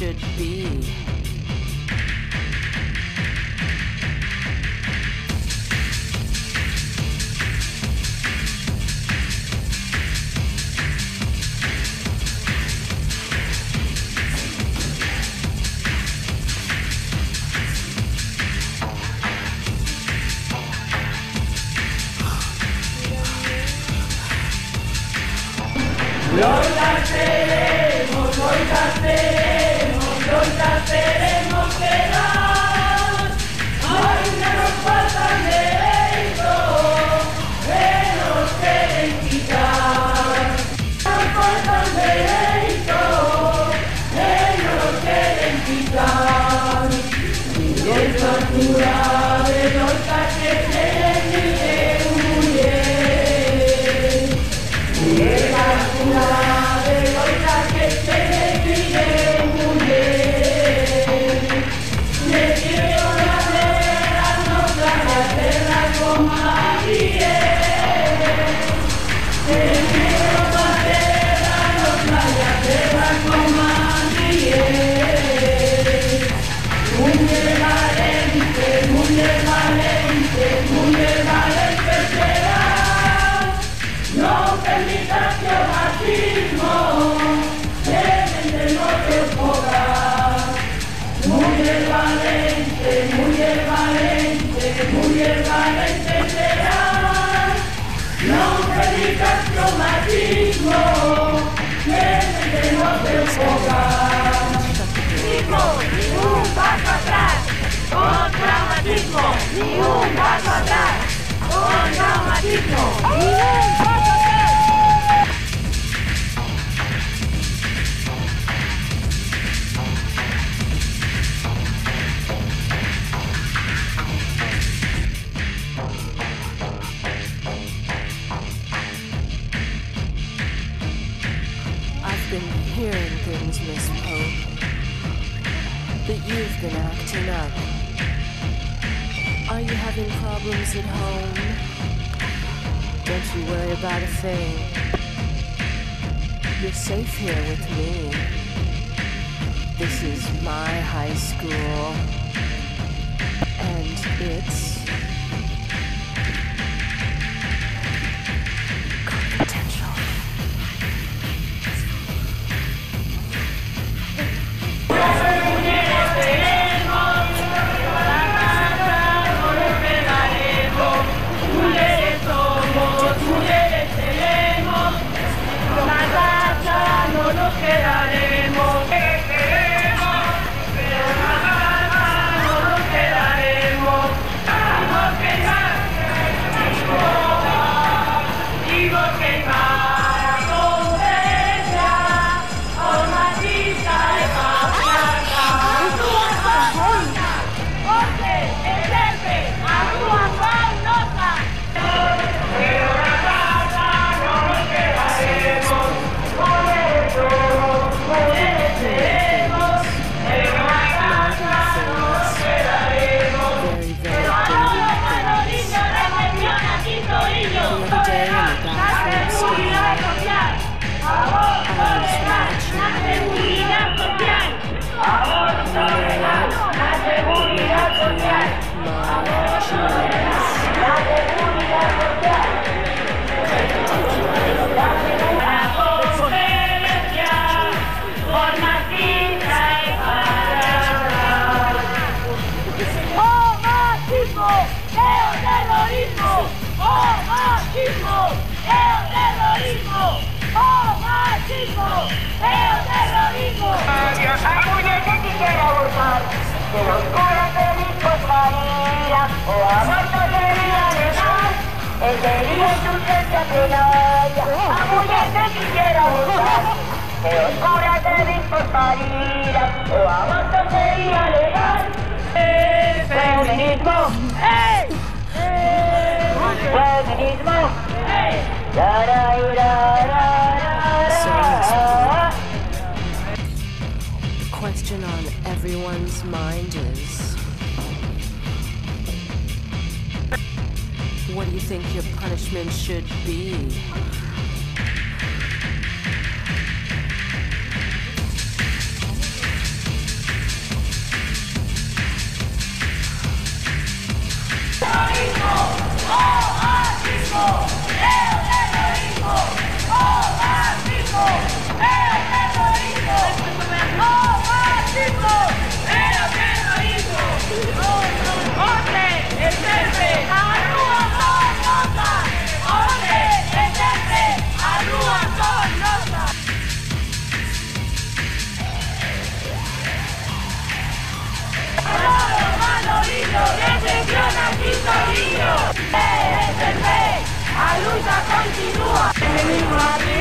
should be. Los tenemos que dar. Ay, que nos faltan derechos, que nos quieren quitar. Nos faltan derechos, que nos quieren quitar. Y el factura de los taxes que muy bien. Y el factura de los taxes que Ni un paso atrás, con traumatismo, ni un paso atrás. I've been hearing things, Miss Pope, that you've been acting up. Are you having problems at home? Don't you worry about a thing. You're safe here with me. This is my high school, and it's confidential. Que los curas de discos María o aborto sería legal, el delito es urgencia plenaria, a mujer que quisiera buscar. Que los curas de discos María o aborto sería legal. Feminismo, ¡hey! Feminismo, ¡hey! The question on everyone's mind is, what do you think your punishment should be? mi madre.